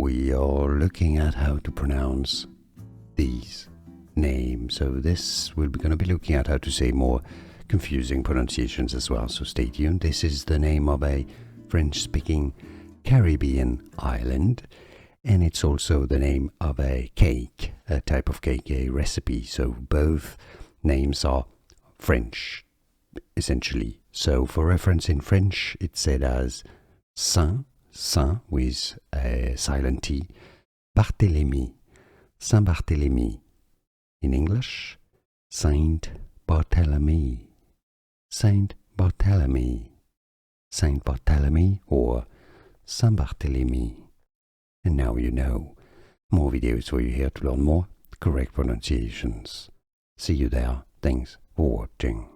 we are looking at how to pronounce these names. So this we're going to be looking at how to say more confusing pronunciations as well. So stay tuned. This is the name of a French-speaking Caribbean island, and it's also the name of a cake, a type of cake, a recipe. So both names are French, essentially. So for reference in French, it's said as Saint with a silent T, Barthélemy, Saint Barthelemy. In English, Saint Barthelemy, Saint Barthelemy, Saint Barthelemy, or Saint Barthelemy. And now you know. More videos for you here to learn more correct pronunciations. See you there. Thanks for watching.